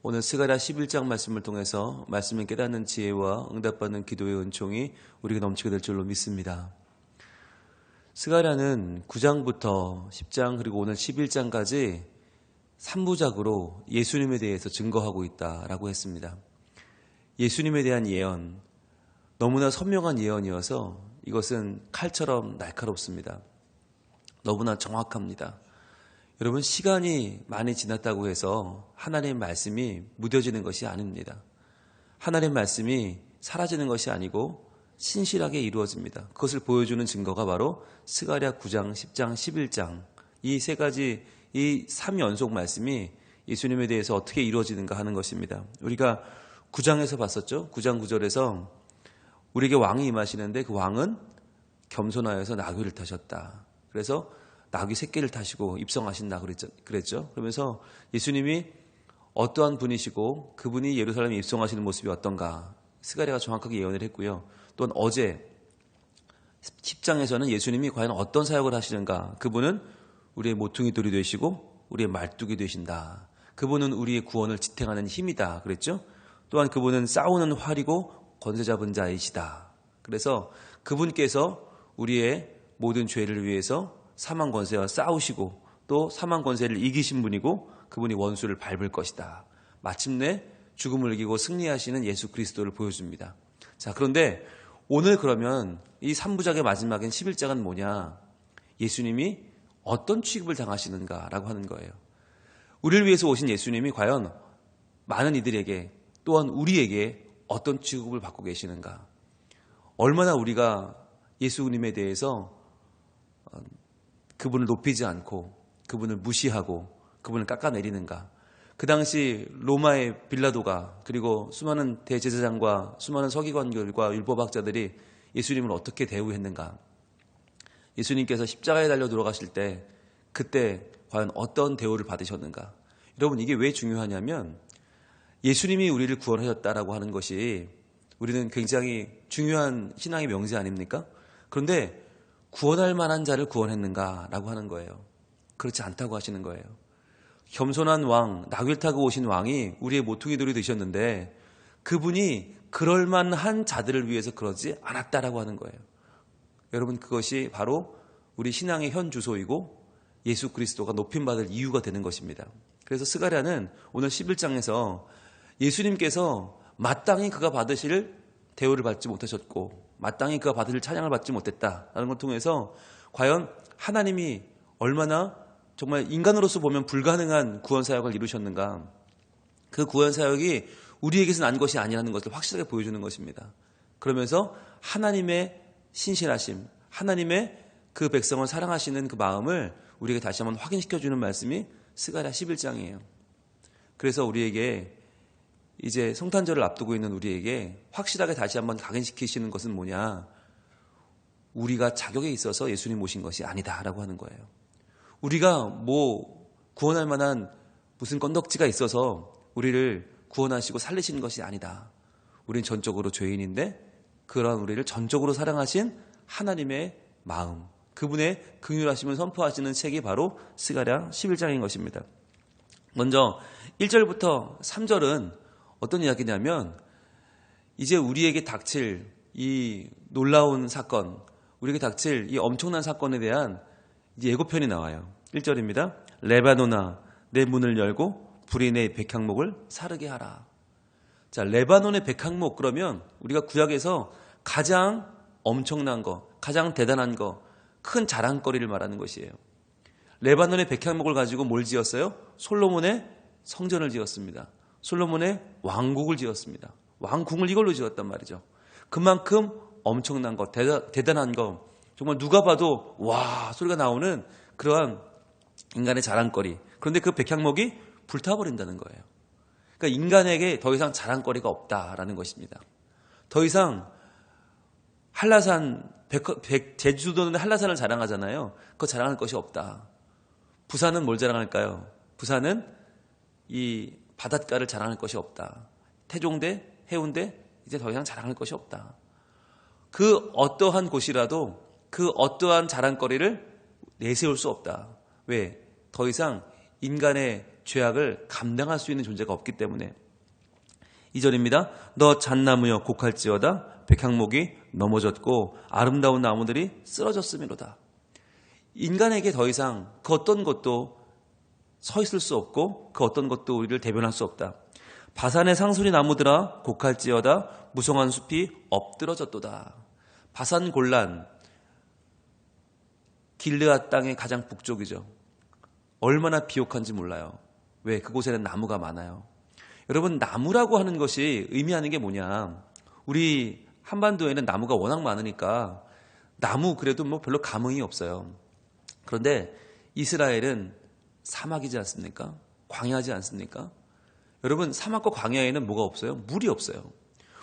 오늘 스가랴 11장 말씀을 통해서 말씀을 깨닫는 지혜와 응답받는 기도의 은총이 우리에게 넘치게 될 줄로 믿습니다. 스가랴는 9장부터 10장 그리고 오늘 11장까지 3부작으로 예수님에 대해서 증거하고 있다라고 했습니다. 예수님에 대한 예언, 너무나 선명한 예언이어서 이것은 칼처럼 날카롭습니다. 너무나 정확합니다. 여러분, 시간이 많이 지났다고 해서 하나님의 말씀이 무뎌지는 것이 아닙니다. 하나님의 말씀이 사라지는 것이 아니고 신실하게 이루어집니다. 그것을 보여주는 증거가 바로 스가랴 9장, 10장, 11장 이 세 가지, 이 3연속 말씀이 예수님에 대해서 어떻게 이루어지는가 하는 것입니다. 우리가 9장에서 봤었죠. 9장 9절에서 우리에게 왕이 임하시는데 그 왕은 겸손하여서 나귀를 타셨다. 그래서 나귀 새끼를 타시고 입성하신다 그랬죠. 그러면서 예수님이 어떠한 분이시고 그분이 예루살렘에 입성하시는 모습이 어떤가 스가랴가 정확하게 예언을 했고요. 또한 어제 10장에서는 예수님이 과연 어떤 사역을 하시는가, 그분은 우리의 모퉁이 돌이 되시고 우리의 말뚝이 되신다. 그분은 우리의 구원을 지탱하는 힘이다 그랬죠. 또한 그분은 싸우는 활이고 권세 잡은 자이시다. 그래서 그분께서 우리의 모든 죄를 위해서 사망 권세와 싸우시고 또 사망 권세를 이기신 분이고 그분이 원수를 밟을 것이다. 마침내 죽음을 이기고 승리하시는 예수 그리스도를 보여줍니다. 자, 그런데 오늘 그러면 이 3부작의 마지막인 11장은 뭐냐? 예수님이 어떤 취급을 당하시는가라고 하는 거예요. 우리를 위해서 오신 예수님이 과연 많은 이들에게 또한 우리에게 어떤 취급을 받고 계시는가? 얼마나 우리가 예수님에 대해서 그분을 높이지 않고 그분을 무시하고 그분을 깎아내리는가? 그 당시 로마의 빌라도가 그리고 수많은 대제사장과 수많은 서기관들과 율법학자들이 예수님을 어떻게 대우했는가? 예수님께서 십자가에 달려 돌아가실 때 그때 과연 어떤 대우를 받으셨는가? 여러분, 이게 왜 중요하냐면 예수님이 우리를 구원하셨다라고 하는 것이 우리는 굉장히 중요한 신앙의 명제 아닙니까? 그런데 구원할 만한 자를 구원했는가라고 하는 거예요. 그렇지 않다고 하시는 거예요. 겸손한 왕, 나귀를 타고 오신 왕이 우리의 모퉁이 돌이 되셨는데 그분이 그럴 만한 자들을 위해서 그러지 않았다라고 하는 거예요. 여러분, 그것이 바로 우리 신앙의 현 주소이고 예수 그리스도가 높임받을 이유가 되는 것입니다. 그래서 스가랴는 오늘 11장에서 예수님께서 마땅히 그가 받으실 대우를 받지 못하셨고 마땅히 그가 받으실 찬양을 받지 못했다라는 걸 통해서 과연 하나님이 얼마나 정말 인간으로서 보면 불가능한 구원사역을 이루셨는가, 그 구원사역이 우리에게서 난 것이 아니라는 것을 확실하게 보여주는 것입니다. 그러면서 하나님의 신실하심, 하나님의 그 백성을 사랑하시는 그 마음을 우리에게 다시 한번 확인시켜주는 말씀이 스가랴 11장이에요. 그래서 우리에게 이제 성탄절을 앞두고 있는 우리에게 확실하게 다시 한번 각인시키시는 것은 뭐냐? 우리가 자격에 있어서 예수님 모신 것이 아니다라고 하는 거예요. 우리가 뭐 구원할 만한 무슨 건덕지가 있어서 우리를 구원하시고 살리시는 것이 아니다. 우린 전적으로 죄인인데 그런 우리를 전적으로 사랑하신 하나님의 마음, 그분의 긍휼하심을 선포하시는 책이 바로 스가랴 11장인 것입니다. 먼저 1절부터 3절은 어떤 이야기냐면 이제 우리에게 닥칠 이 놀라운 사건, 우리에게 닥칠 이 엄청난 사건에 대한 이제 예고편이 나와요. 1절입니다. 레바논아, 내 문을 열고 불이 내 백향목을 사르게 하라. 자, 레바논의 백향목, 그러면 우리가 구약에서 가장 엄청난 거, 가장 대단한 거, 큰 자랑거리를 말하는 것이에요. 레바논의 백향목을 가지고 뭘 지었어요? 솔로몬의 성전을 지었습니다. 솔로몬의 왕국을 지었습니다. 왕궁을 이걸로 지었단 말이죠. 그만큼 엄청난 것, 대단한 것, 정말 누가 봐도 와 소리가 나오는 그러한 인간의 자랑거리. 그런데 그 백향목이 불타버린다는 거예요. 그러니까 인간에게 더 이상 자랑거리가 없다라는 것입니다. 더 이상 한라산, 제주도는 한라산을 자랑하잖아요. 그거 자랑할 것이 없다. 부산은 뭘 자랑할까요? 부산은 이 바닷가를 자랑할 것이 없다. 태종대, 해운대 이제 더 이상 자랑할 것이 없다. 그 어떠한 곳이라도 그 어떠한 자랑거리를 내세울 수 없다. 왜? 더 이상 인간의 죄악을 감당할 수 있는 존재가 없기 때문에 2절입니다. 너 잣나무여 곡할지어다 백향목이 넘어졌고 아름다운 나무들이 쓰러졌음이로다. 인간에게 더 이상 그 어떤 것도 서 있을 수 없고 그 어떤 것도 우리를 대변할 수 없다. 바산의 상수리 나무들아 곡할지어다 무성한 숲이 엎드러졌도다. 바산 골란 길르앗 땅의 가장 북쪽이죠. 얼마나 비옥한지 몰라요. 왜? 그곳에는 나무가 많아요. 여러분, 나무라고 하는 것이 의미하는 게 뭐냐? 우리 한반도에는 나무가 워낙 많으니까 나무 그래도 뭐 별로 감흥이 없어요. 그런데 이스라엘은 사막이지 않습니까? 광야지 않습니까? 여러분, 사막과 광야에는 뭐가 없어요? 물이 없어요.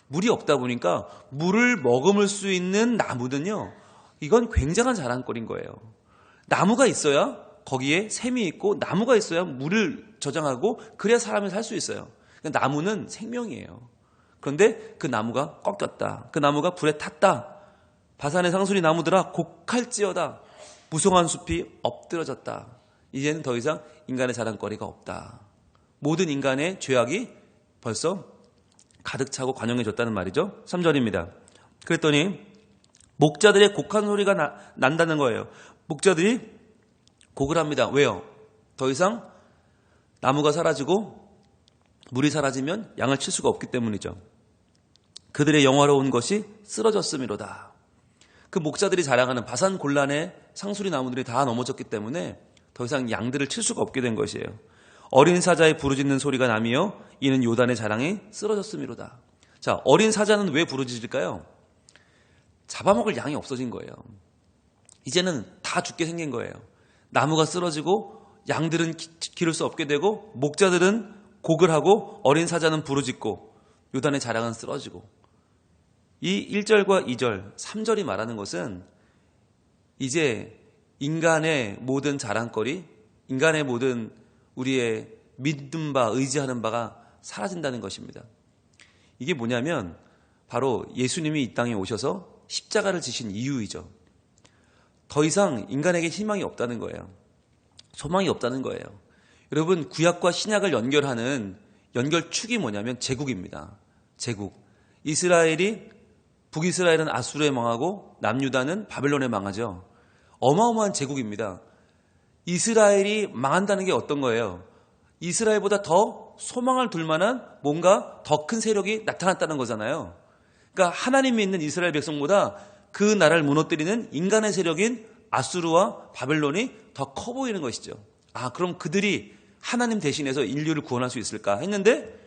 물이 없다 보니까 물을 머금을 수 있는 나무는요, 이건 굉장한 자랑거리인 거예요. 나무가 있어야 거기에 샘이 있고 나무가 있어야 물을 저장하고 그래야 사람이 살 수 있어요. 그러니까 나무는 생명이에요. 그런데 그 나무가 꺾였다. 그 나무가 불에 탔다. 바산의 상수리 나무들아 곡할지어다. 무성한 숲이 엎드러졌다. 이제는 더 이상 인간의 자랑거리가 없다. 모든 인간의 죄악이 벌써 가득 차고 관영해졌다는 말이죠. 3절입니다. 그랬더니 목자들의 곡한 소리가 난다는 거예요. 목자들이 곡을 합니다. 왜요? 더 이상 나무가 사라지고 물이 사라지면 양을 칠 수가 없기 때문이죠. 그들의 영화로운 것이 쓰러졌음이로다. 그 목자들이 자랑하는 바산 골란의 상수리 나무들이 다 넘어졌기 때문에 더 이상 양들을 칠 수가 없게 된 것이에요. 어린 사자의 부르짖는 소리가 나며 이는 요단의 자랑이 쓰러졌음이로다. 자, 어린 사자는 왜 부르짖을까요? 잡아먹을 양이 없어진 거예요. 이제는 다 죽게 생긴 거예요. 나무가 쓰러지고 양들은 기를 수 없게 되고 목자들은 곡을 하고 어린 사자는 부르짖고 요단의 자랑은 쓰러지고, 이 1절과 2절, 3절이 말하는 것은 이제 인간의 모든 자랑거리, 인간의 모든 우리의 믿는 바, 의지하는 바가 사라진다는 것입니다. 이게 뭐냐면 바로 예수님이 이 땅에 오셔서 십자가를 지신 이유이죠. 더 이상 인간에게 희망이 없다는 거예요. 소망이 없다는 거예요. 여러분, 구약과 신약을 연결하는 연결축이 뭐냐면 제국입니다. 제국. 북이스라엘은 아수르에 망하고 남유다는 바벨론에 망하죠. 어마어마한 제국입니다. 이스라엘이 망한다는 게 어떤 거예요? 이스라엘보다 더 소망을 둘 만한 뭔가 더 큰 세력이 나타났다는 거잖아요. 그러니까 하나님이 있는 이스라엘 백성보다 그 나라를 무너뜨리는 인간의 세력인 아수르와 바벨론이 더 커 보이는 것이죠. 아, 그럼 그들이 하나님 대신해서 인류를 구원할 수 있을까 했는데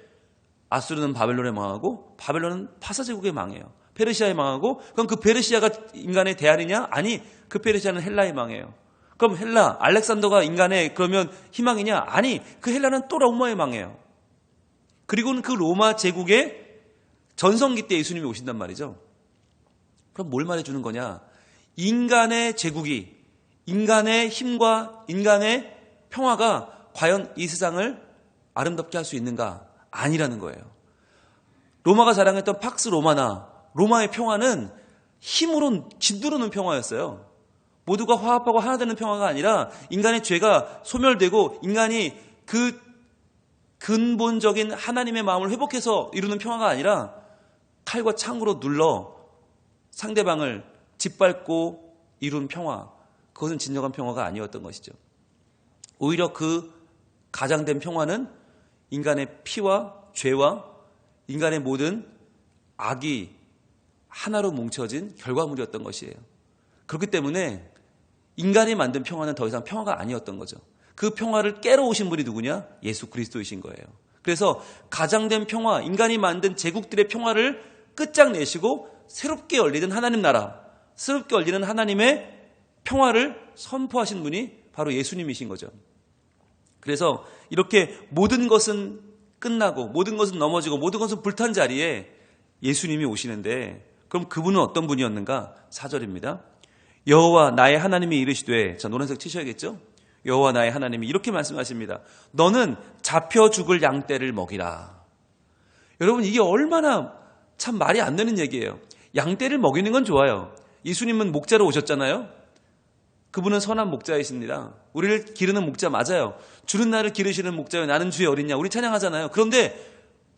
아수르는 바벨론에 망하고 바벨론은 파사제국에 망해요. 페르시아에 망하고, 그럼 그 페르시아가 인간의 대안이냐? 아니, 그 페르시아는 헬라에 망해요. 그럼 헬라, 알렉산더가 인간의 그러면 희망이냐? 아니, 그 헬라는 또 로마에 망해요. 그리고는 그 로마 제국의 전성기 때 예수님이 오신단 말이죠. 그럼 뭘 말해주는 거냐? 인간의 제국이, 인간의 힘과 인간의 평화가 과연 이 세상을 아름답게 할 수 있는가? 아니라는 거예요. 로마가 자랑했던 팍스 로마나 로마의 평화는 힘으로 짓누르는 평화였어요. 모두가 화합하고 하나 되는 평화가 아니라 인간의 죄가 소멸되고 인간이 그 근본적인 하나님의 마음을 회복해서 이루는 평화가 아니라 칼과 창으로 눌러 상대방을 짓밟고 이룬 평화, 그것은 진정한 평화가 아니었던 것이죠. 오히려 그 가장된 평화는 인간의 피와 죄와 인간의 모든 악이 하나로 뭉쳐진 결과물이었던 것이에요. 그렇기 때문에 인간이 만든 평화는 더 이상 평화가 아니었던 거죠. 그 평화를 깨러 오신 분이 누구냐? 예수 그리스도이신 거예요. 그래서 가장된 평화, 인간이 만든 제국들의 평화를 끝장내시고 새롭게 열리는 하나님 나라, 새롭게 열리는 하나님의 평화를 선포하신 분이 바로 예수님이신 거죠. 그래서 이렇게 모든 것은 끝나고 모든 것은 넘어지고 모든 것은 불탄 자리에 예수님이 오시는데, 그럼 그분은 어떤 분이었는가? 4절입니다. 여호와 나의 하나님이 이르시되, 자, 노란색 치셔야겠죠? 여호와 나의 하나님이 이렇게 말씀하십니다. 너는 잡혀 죽을 양떼를 먹이라. 여러분, 이게 얼마나 참 말이 안 되는 얘기예요. 양떼를 먹이는 건 좋아요. 예수님은 목자로 오셨잖아요. 그분은 선한 목자이십니다. 우리를 기르는 목자 맞아요. 주는 나를 기르시는 목자여 나는 주의 어린 양. 우리 찬양하잖아요. 그런데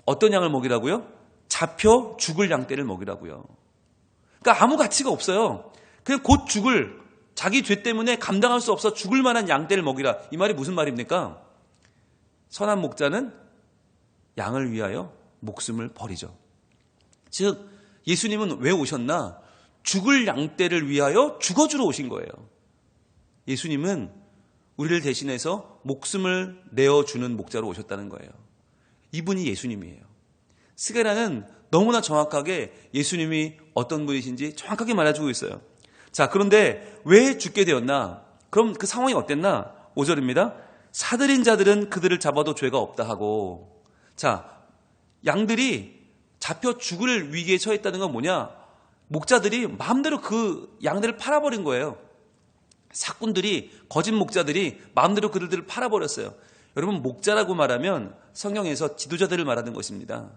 어떤 양을 먹이라고요? 잡혀 죽을 양떼를 먹이라고요. 그러니까 아무 가치가 없어요. 그냥 곧 죽을, 자기 죄 때문에 감당할 수 없어 죽을 만한 양떼를 먹이라. 이 말이 무슨 말입니까? 선한 목자는 양을 위하여 목숨을 버리죠. 즉 예수님은 왜 오셨나? 죽을 양떼를 위하여 죽어주러 오신 거예요. 예수님은 우리를 대신해서 목숨을 내어주는 목자로 오셨다는 거예요. 이분이 예수님이에요. 스가랴는 너무나 정확하게 예수님이 어떤 분이신지 정확하게 말해주고 있어요. 자, 그런데 왜 죽게 되었나? 그럼 그 상황이 어땠나? 5절입니다. 사들인 자들은 그들을 잡아도 죄가 없다 하고, 자, 양들이 잡혀 죽을 위기에 처했다는 건 뭐냐? 목자들이 마음대로 그 양들을 팔아버린 거예요. 사꾼들이, 거짓 목자들이 마음대로 그들을 팔아버렸어요. 여러분, 목자라고 말하면 성경에서 지도자들을 말하는 것입니다.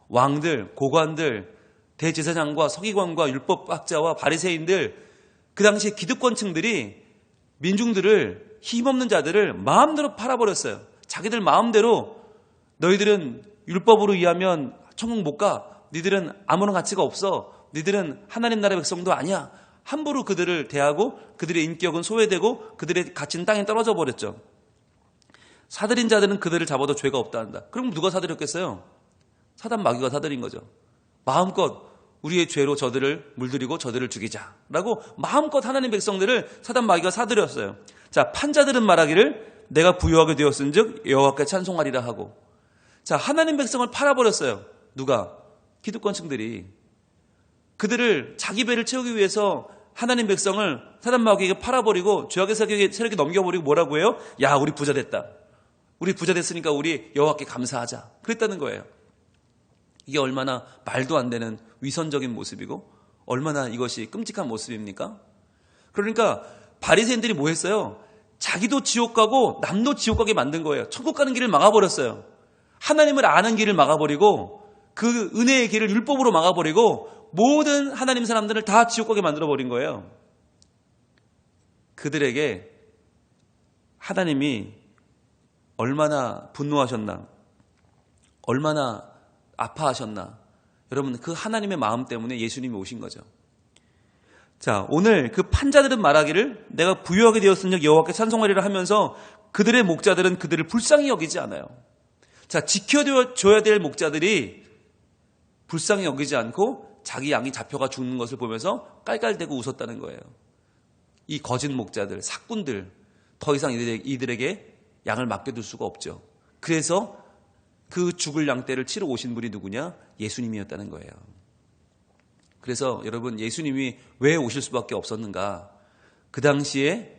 왕들, 고관들, 대제사장과 서기관과 율법학자와 바리새인들, 그 당시에 기득권층들이 민중들을, 힘없는 자들을 마음대로 팔아버렸어요. 자기들 마음대로 너희들은 율법으로 의하면 천국 못 가. 니들은 아무런 가치가 없어. 니들은 하나님 나라의 백성도 아니야. 함부로 그들을 대하고 그들의 인격은 소외되고 그들의 가치는 땅에 떨어져 버렸죠. 사들인 자들은 그들을 잡아도 죄가 없다 한다. 그럼 누가 사들였겠어요? 사단 마귀가 사들인 거죠. 마음껏 우리의 죄로 저들을 물들이고 저들을 죽이자라고 마음껏 하나님 백성들을 사단 마귀가 사들였어요. 자, 판자들은 말하기를 내가 부유하게 되었은즉 여호와께 찬송하리라 하고, 자, 하나님 백성을 팔아버렸어요. 누가? 기득권층들이. 그들을 자기 배를 채우기 위해서 하나님 백성을 사단 마귀에게 팔아버리고 죄악의 세력에 넘겨버리고 뭐라고 해요? 야, 우리 부자 됐다. 우리 부자 됐으니까 우리 여호와께 감사하자. 그랬다는 거예요. 이게 얼마나 말도 안 되는 위선적인 모습이고 얼마나 이것이 끔찍한 모습입니까? 그러니까 바리새인들이 뭐 했어요? 자기도 지옥 가고 남도 지옥 가게 만든 거예요. 천국 가는 길을 막아버렸어요. 하나님을 아는 길을 막아버리고 그 은혜의 길을 율법으로 막아버리고 모든 하나님 사람들을 다 지옥 가게 만들어버린 거예요. 그들에게 하나님이 얼마나 분노하셨나, 얼마나 아파하셨나. 여러분, 그 하나님의 마음 때문에 예수님이 오신 거죠. 자, 오늘 그 판자들은 말하기를 내가 부유하게 되었으니 여호와께 찬송하리라 하면서 그들의 목자들은 그들을 불쌍히 여기지 않아요. 자, 지켜줘야 될 목자들이 불쌍히 여기지 않고 자기 양이 잡혀가 죽는 것을 보면서 깔깔대고 웃었다는 거예요. 이 거짓 목자들, 사꾼들, 더 이상 이들에게 양을 맡겨둘 수가 없죠. 그래서 그 죽을 양떼를 치러 오신 분이 누구냐? 예수님이었다는 거예요. 그래서 여러분, 예수님이 왜 오실 수밖에 없었는가? 그 당시에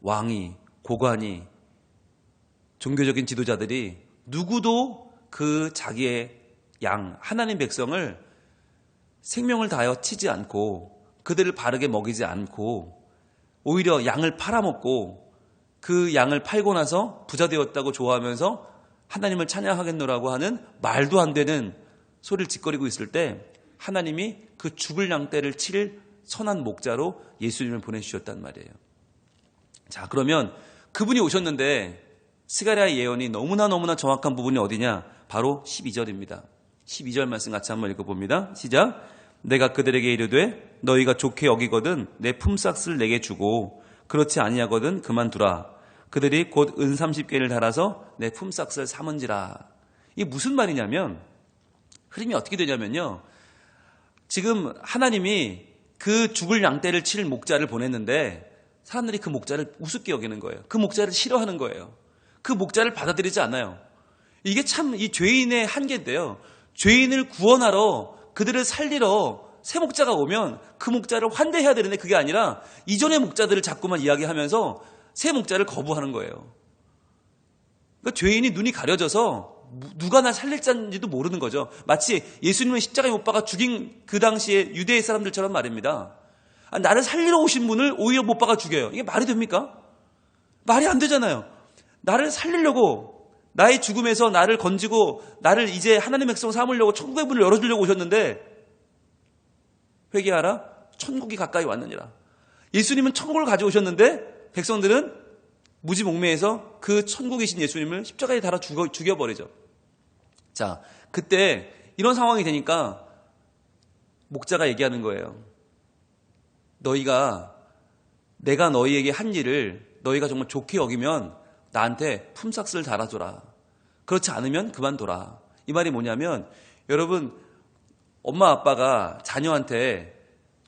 왕이, 고관이, 종교적인 지도자들이 누구도 그 자기의 양, 하나님 백성을 생명을 다하여 치지 않고 그들을 바르게 먹이지 않고 오히려 양을 팔아먹고 그 양을 팔고 나서 부자 되었다고 좋아하면서 하나님을 찬양하겠노라고 하는 말도 안 되는 소리를 짓거리고 있을 때 하나님이 그 죽을 양떼를 칠 선한 목자로 예수님을 보내주셨단 말이에요. 자, 그러면 그분이 오셨는데 스가랴의 예언이 너무나 정확한 부분이 어디냐? 바로 12절입니다. 12절 말씀 같이 한번 읽어봅니다. 시작. 내가 그들에게 이르되 너희가 좋게 여기거든 내 품삯을 내게 주고 그렇지 아니하거든 그만두라. 그들이 곧 은 30개를 달아서 내 품삯을 삼은지라. 이게 무슨 말이냐면, 흐름이 어떻게 되냐면요, 지금 하나님이 그 죽을 양떼를 칠 목자를 보냈는데 사람들이 그 목자를 우습게 여기는 거예요. 그 목자를 싫어하는 거예요. 그 목자를 받아들이지 않아요. 이게 참 이 죄인의 한계인데요. 죄인을 구원하러, 그들을 살리러 새 목자가 오면 그 목자를 환대해야 되는데 그게 아니라 이전의 목자들을 자꾸만 이야기하면서 새 목자를 거부하는 거예요. 그러니까 죄인이 눈이 가려져서 누가 나 살릴 자인지도 모르는 거죠. 마치 예수님을 십자가에 못 박아 죽인 그 당시에 유대의 사람들처럼 말입니다. 나를 살리러 오신 분을 오히려 못 박아 죽여요. 이게 말이 됩니까? 말이 안 되잖아요. 나를 살리려고, 나의 죽음에서 나를 건지고 나를 이제 하나님의 백성 삼으려고 천국의 문을 열어주려고 오셨는데 회개하라, 천국이 가까이 왔느니라. 예수님은 천국을 가져오셨는데 백성들은 무지몽매해서 그 천국이신 예수님을 십자가에 달아 죽여버리죠. 자, 그때 이런 상황이 되니까 목자가 얘기하는 거예요. 내가 너희에게 한 일을 너희가 정말 좋게 여기면 나한테 품삯을 달아줘라. 그렇지 않으면 그만둬라. 이 말이 뭐냐면, 여러분, 엄마 아빠가 자녀한테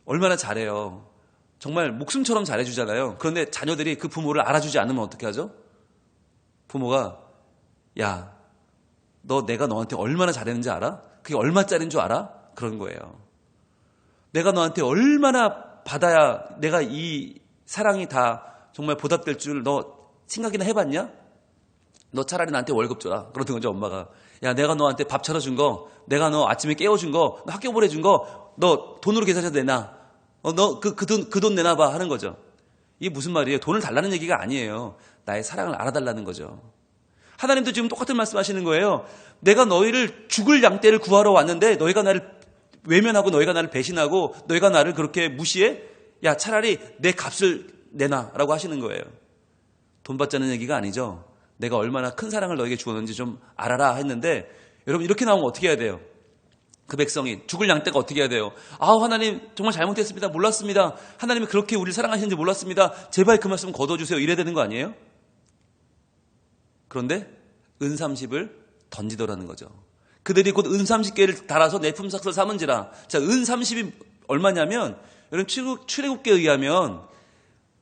얼마나 잘해요. 정말 목숨처럼 잘해주잖아요. 그런데 자녀들이 그 부모를 알아주지 않으면 어떻게 하죠? 부모가, 야, 내가 너한테 얼마나 잘했는지 알아? 그게 얼마짜리인 줄 알아? 그런 거예요. 내가 너한테 얼마나 받아야 내가 이 사랑이 다 정말 보답될 줄 너 생각이나 해봤냐? 너 차라리 나한테 월급 줘라. 그러던 거죠, 엄마가. 야, 내가 너한테 밥 차려준 거, 내가 너 아침에 깨워준 거, 너 학교 보내준 거, 너 돈으로 계산해서 내놔. 너 그 돈 내놔봐 하는 거죠. 이게 무슨 말이에요? 돈을 달라는 얘기가 아니에요. 나의 사랑을 알아달라는 거죠. 하나님도 지금 똑같은 말씀 하시는 거예요. 내가 너희를 죽을 양떼를 구하러 왔는데 너희가 나를 외면하고 너희가 나를 배신하고 너희가 나를 그렇게 무시해? 야, 차라리 내 값을 내놔라고 하시는 거예요. 돈 받자는 얘기가 아니죠. 내가 얼마나 큰 사랑을 너에게 주었는지 좀 알아라 했는데, 여러분 이렇게 나오면 어떻게 해야 돼요? 그 백성이 죽을 양떼가 어떻게 해야 돼요? 하나님 정말 잘못했습니다. 몰랐습니다. 하나님이 그렇게 우리를 사랑하시는지 몰랐습니다. 제발 그 말씀 거둬주세요. 이래야 되는 거 아니에요? 그런데 은 30을 던지더라는 거죠. 그들이 곧 은 30개를 달아서 내 품삯을 삼은지라. 자, 은 30이 얼마냐면, 여러분 출애굽기에 의하면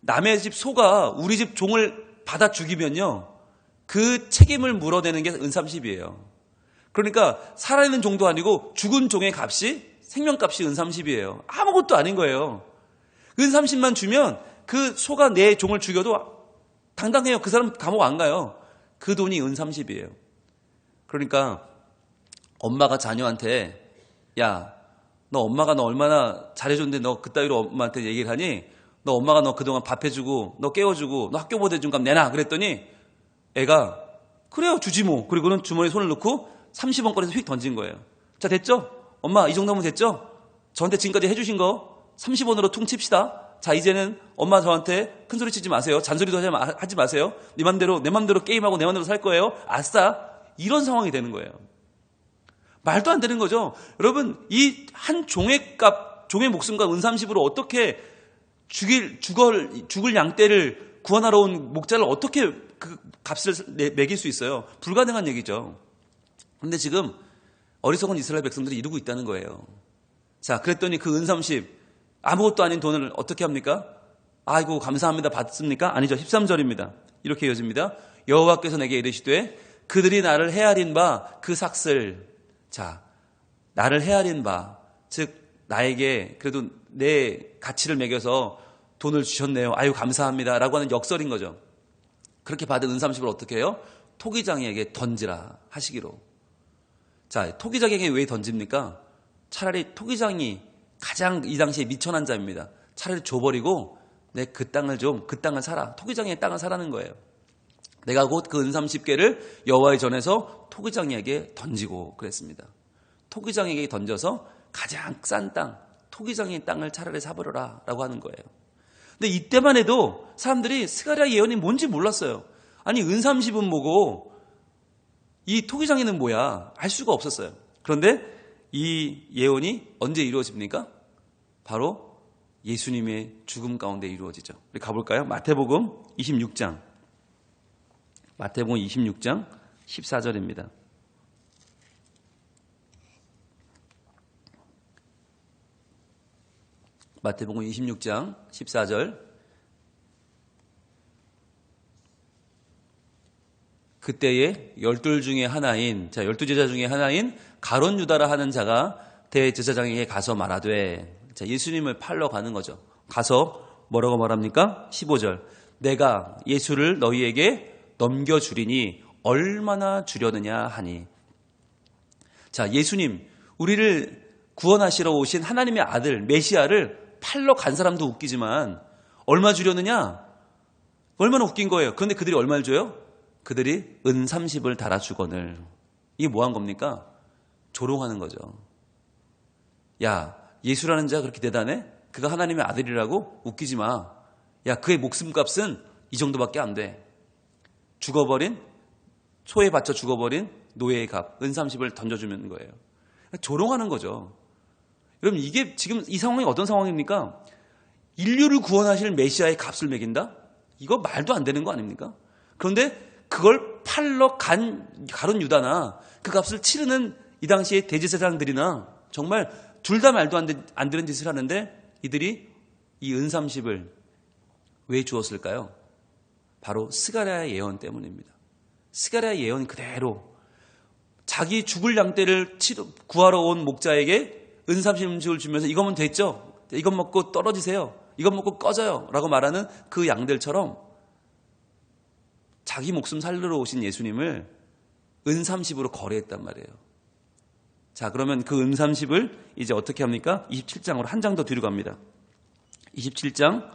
남의 집 소가 우리 집 종을 받아 죽이면요, 그 책임을 물어내는 게 은 30이에요. 그러니까 살아있는 종도 아니고 죽은 종의 값이, 생명값이 은 30이에요. 아무것도 아닌 거예요. 은 30만 주면 그 소가 내 종을 죽여도 당당해요. 그 사람 감옥 안 가요. 그 돈이 은 30이에요. 그러니까 엄마가 자녀한테, 야, 엄마가 너 얼마나 잘해줬는데 너 그따위로 엄마한테 얘기를 하니? 너 엄마가 너 그동안 밥 해주고 너 깨워주고 너 학교 보내준 값 내놔 그랬더니 애가 그래요 주지 뭐. 그리고는 주머니에 손을 넣고 30원 꺼내서 휙 던진 거예요. 자, 됐죠? 엄마 이 정도면 됐죠? 저한테 지금까지 해주신 거 30원으로 퉁칩시다. 자, 이제는 엄마 저한테 큰소리 치지 마세요. 잔소리도 하지 마세요. 내 맘대로 게임하고 내 맘대로 살 거예요. 아싸. 이런 상황이 되는 거예요. 말도 안 되는 거죠. 여러분, 이 한 종의 값, 종의 목숨과 은 30으로 어떻게 죽을 양떼를 구원하러 온 목자를 어떻게 그 값을 매길 수 있어요? 불가능한 얘기죠. 그런데 지금 어리석은 이스라엘 백성들이 이루고 있다는 거예요. 자, 그랬더니 그 은 30, 아무것도 아닌 돈을 어떻게 합니까? 아이고 감사합니다 받습니까? 아니죠. 13절입니다. 이렇게 이어집니다. 여호와께서 내게 이르시되 그들이 나를 헤아린 바 그 삭슬. 자, 나를 헤아린 바, 즉 나에게 그래도 내 가치를 매겨서 돈을 주셨네요. 아유 감사합니다 라고 하는 역설인 거죠. 그렇게 받은 은 30을 어떻게 해요? 토기장이에게 던지라 하시기로. 자, 토기장에게 왜 던집니까? 차라리 토기장이 가장 이 당시에 미천한 자입니다. 차라리 줘버리고 내 그 땅을 사라. 토기장의 땅을 사라는 거예요. 내가 곧 그 은 30개를 여호와의 전에서 토기장에게 던지고 그랬습니다. 토기장에게 던져서 가장 싼 땅, 토기장의 땅을 차라리 사버려라 라고 하는 거예요. 근데 이때만 해도 사람들이 스가랴 예언이 뭔지 몰랐어요. 아니 은 30은 뭐고 이 토기장에는 뭐야 알 수가 없었어요. 그런데 이 예언이 언제 이루어집니까? 바로 예수님의 죽음 가운데 이루어지죠. 우리 가볼까요? 마태복음 26장 14절입니다. 마태복음 26장 14절. 그때에 12 중에 하나인, 12제자 중에 하나인 가룟 유다라 하는 자가 대제사장에게 가서 말하되, 자, 예수님을 팔러 가는 거죠. 가서 뭐라고 말합니까? 15절. 내가 예수를 너희에게 넘겨주리니 얼마나 주려느냐 하니. 자, 예수님, 우리를 구원하시러 오신 하나님의 아들 메시아를 팔러 간 사람도 웃기지만 얼마 주려느냐? 얼마나 웃긴 거예요. 그런데 그들이 얼마를 줘요? 그들이 은 30을 달아주거늘. 이게 뭐 한 겁니까? 조롱하는 거죠. 야, 예수라는 자가 그렇게 대단해? 그가 하나님의 아들이라고? 웃기지 마. 야, 그의 목숨값은 이 정도밖에 안 돼. 죽어버린, 소에 바쳐 죽어버린 노예의 값, 은30을 던져주는 거예요. 조롱하는 거죠. 여러분, 이게 지금 이 상황이 어떤 상황입니까? 인류를 구원하실 메시아의 값을 매긴다? 이거 말도 안 되는 거 아닙니까? 그런데 그걸 팔러 가룟 유다나 그 값을 치르는 이 당시의 대제사장들이나 정말 둘 다 말도 안 되는 짓을 하는데 이들이 이 은30을 왜 주었을까요? 바로 스가랴의 예언 때문입니다. 스가랴의 예언 그대로 자기 죽을 양떼를 구하러 온 목자에게 은30을 주면서 이거면 됐죠? 이것 먹고 떨어지세요. 이것 먹고 꺼져요. 라고 말하는 그 양들처럼 자기 목숨 살리러 오신 예수님을 은30으로 거래했단 말이에요. 자, 그러면 그 은30을 이제 어떻게 합니까? 27장으로 한 장 더 뒤로 갑니다. 27장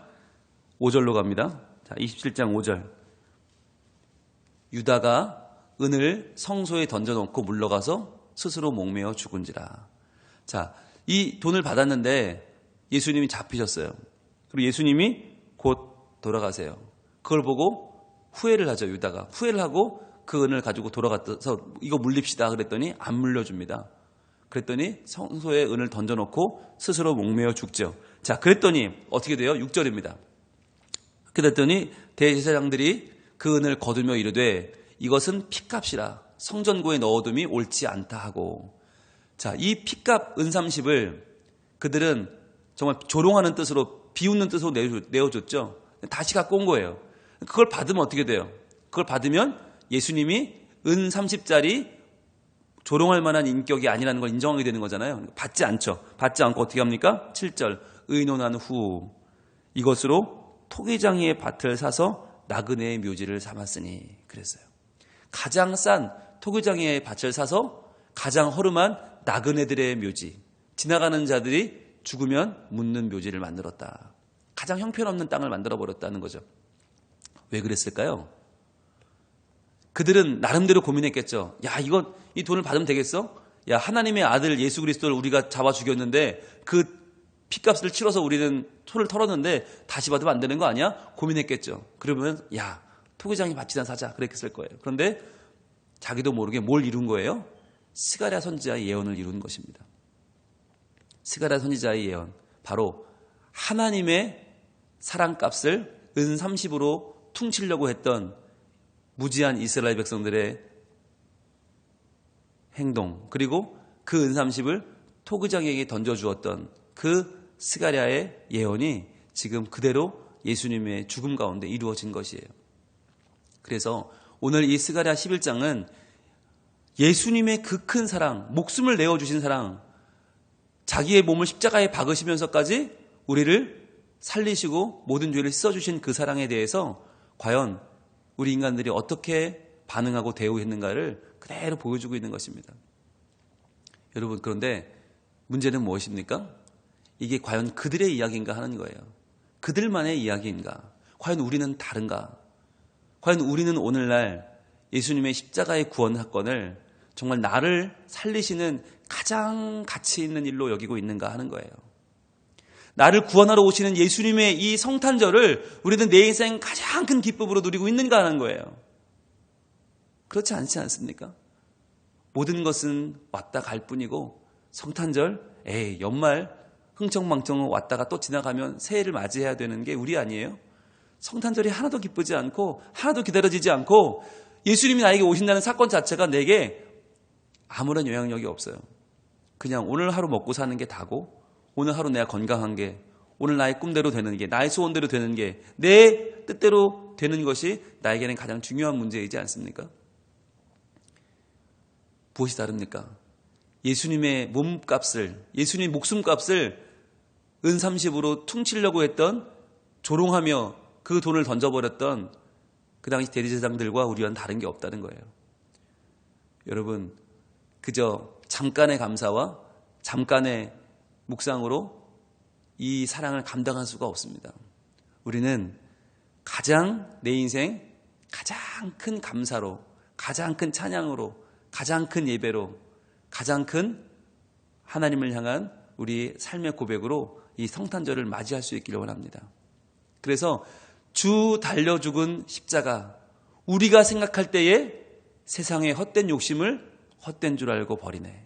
5절로 갑니다. 자, 27장 5절. 유다가 은을 성소에 던져놓고 물러가서 스스로 목매어 죽은지라. 자, 이 돈을 받았는데 예수님이 잡히셨어요. 그리고 예수님이 곧 돌아가세요. 그걸 보고 후회를 하죠, 유다가. 후회를 하고 그 은을 가지고 돌아가서 이거 물립시다 그랬더니 안 물려줍니다. 그랬더니 성소에 은을 던져놓고 스스로 목매어 죽죠. 자, 그랬더니 어떻게 돼요? 6절입니다. 그랬더니 대제사장들이 그 은을 거두며 이르되 이것은 핏값이라 성전고에 넣어둠이 옳지 않다 하고. 자, 이 핏값 은30을 그들은 정말 조롱하는 뜻으로, 비웃는 뜻으로 내어줬죠. 다시 갖고 온 거예요. 그걸 받으면 어떻게 돼요? 그걸 받으면 예수님이 은30짜리 조롱할 만한 인격이 아니라는 걸 인정하게 되는 거잖아요. 받지 않죠. 받지 않고 어떻게 합니까? 7절. 의논한 후 이것으로 토기장이의 밭을 사서 나그네의 묘지를 삼았으니 그랬어요. 가장 싼 토기장이의 밭을 사서 가장 허름한 나그네들의 묘지, 지나가는 자들이 죽으면 묻는 묘지를 만들었다. 가장 형편없는 땅을 만들어버렸다는 거죠. 왜 그랬을까요? 그들은 나름대로 고민했겠죠. 야, 이 돈을 받으면 되겠어? 야, 하나님의 아들 예수 그리스도를 우리가 잡아 죽였는데 그 핏값을 치러서 우리는 토를 털었는데 다시 받으면 안 되는 거 아니야? 고민했겠죠. 그러면 야, 토기장이 밭이나 사자 그랬을 거예요. 그런데 자기도 모르게 뭘 이룬 거예요? 스가랴 선지자의 예언을 이룬 것입니다. 스가랴 선지자의 예언, 바로 하나님의 사랑값을 은30으로 퉁치려고 했던 무지한 이스라엘 백성들의 행동, 그리고 그 은30을 토기장에게 던져주었던 그 스가랴의 예언이 지금 그대로 예수님의 죽음 가운데 이루어진 것이에요. 그래서 오늘 이 스가랴 11장은 예수님의 그 큰 사랑, 목숨을 내어주신 사랑, 자기의 몸을 십자가에 박으시면서까지 우리를 살리시고 모든 죄를 씻어주신 그 사랑에 대해서 과연 우리 인간들이 어떻게 반응하고 대우했는가를 그대로 보여주고 있는 것입니다. 여러분, 그런데 문제는 무엇입니까? 이게 과연 그들의 이야기인가 하는 거예요. 그들만의 이야기인가? 과연 우리는 다른가? 과연 우리는 오늘날 예수님의 십자가의 구원 사건을 정말 나를 살리시는 가장 가치 있는 일로 여기고 있는가 하는 거예요. 나를 구원하러 오시는 예수님의 이 성탄절을 우리는 내 인생 가장 큰 기쁨으로 누리고 있는가 하는 거예요. 그렇지 않지 않습니까? 모든 것은 왔다 갈 뿐이고 성탄절, 연말 흥청망청 왔다가 또 지나가면 새해를 맞이해야 되는 게 우리 아니에요? 성탄절이 하나도 기쁘지 않고 하나도 기다려지지 않고 예수님이 나에게 오신다는 사건 자체가 내게 아무런 영향력이 없어요. 그냥 오늘 하루 먹고 사는 게 다고, 오늘 하루 내가 건강한 게, 오늘 나의 꿈대로 되는 게, 나의 소원대로 되는 게, 내 뜻대로 되는 것이 나에게는 가장 중요한 문제이지 않습니까? 무엇이 다릅니까? 예수님의 몸값을, 예수님 목숨값을 은30으로 퉁치려고 했던, 조롱하며 그 돈을 던져버렸던 그 당시 대제사장들과 우리와는 다른 게 없다는 거예요. 여러분, 그저 잠깐의 감사와 잠깐의 묵상으로 이 사랑을 감당할 수가 없습니다. 우리는 가장 내 인생 가장 큰 감사로, 가장 큰 찬양으로, 가장 큰 예배로, 가장 큰 하나님을 향한 우리 삶의 고백으로 이 성탄절을 맞이할 수 있기를 원합니다. 그래서 주 달려 죽은 십자가, 우리가 생각할 때에 세상의 헛된 욕심을 헛된 줄 알고 버리네.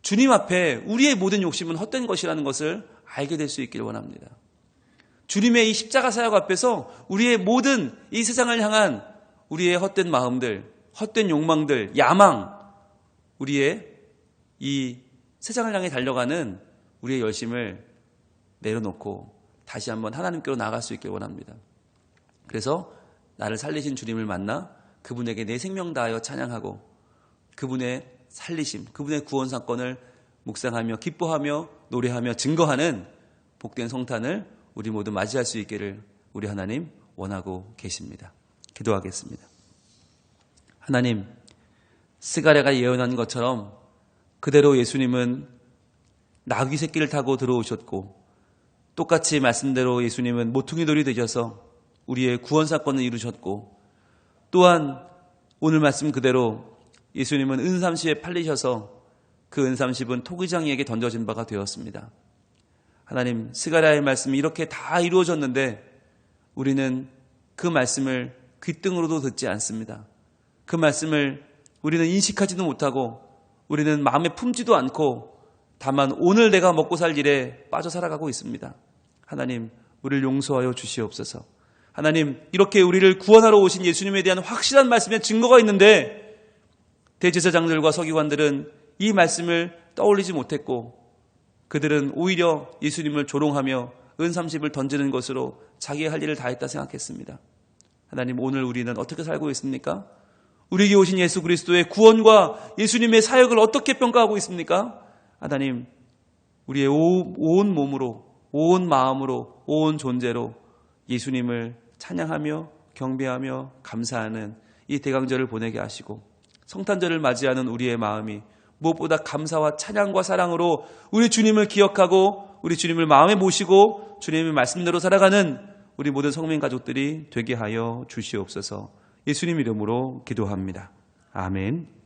주님 앞에 우리의 모든 욕심은 헛된 것이라는 것을 알게 될 수 있기를 원합니다. 주님의 이 십자가 사역 앞에서 우리의 모든 이 세상을 향한 우리의 헛된 마음들, 헛된 욕망들, 야망, 우리의 이 세상을 향해 달려가는 우리의 열심을 내려놓고 다시 한번 하나님께로 나아갈 수 있길 원합니다. 그래서 나를 살리신 주님을 만나 그분에게 내 생명 다하여 찬양하고 그분의 살리심, 그분의 구원 사건을 묵상하며 기뻐하며 노래하며 증거하는 복된 성탄을 우리 모두 맞이할 수 있기를 우리 하나님 원하고 계십니다. 기도하겠습니다. 하나님, 스가랴가 예언한 것처럼 그대로 예수님은 나귀 새끼를 타고 들어오셨고 똑같이 말씀대로 예수님은 모퉁이 돌이 되셔서 우리의 구원 사건을 이루셨고 또한 오늘 말씀 그대로 예수님은 은삼십에 팔리셔서 그 은삼십은 토기장이에게 던져진 바가 되었습니다. 하나님, 스가랴의 말씀이 이렇게 다 이루어졌는데 우리는 그 말씀을 귓등으로도 듣지 않습니다. 그 말씀을 우리는 인식하지도 못하고 우리는 마음에 품지도 않고 다만 오늘 내가 먹고 살 일에 빠져 살아가고 있습니다. 하나님, 우리를 용서하여 주시옵소서. 하나님, 이렇게 우리를 구원하러 오신 예수님에 대한 확실한 말씀의 증거가 있는데 대제사장들과 서기관들은 이 말씀을 떠올리지 못했고 그들은 오히려 예수님을 조롱하며 은삼십을 던지는 것으로 자기의 할 일을 다했다 생각했습니다. 하나님, 오늘 우리는 어떻게 살고 있습니까? 우리에게 오신 예수 그리스도의 구원과 예수님의 사역을 어떻게 평가하고 있습니까? 하나님, 우리의 온 몸으로, 온 마음으로, 온 존재로 예수님을 찬양하며 경배하며 감사하는 이 대강절을 보내게 하시고 성탄절을 맞이하는 우리의 마음이 무엇보다 감사와 찬양과 사랑으로 우리 주님을 기억하고 우리 주님을 마음에 모시고 주님의 말씀대로 살아가는 우리 모든 성민 가족들이 되게 하여 주시옵소서. 예수님 이름으로 기도합니다. 아멘.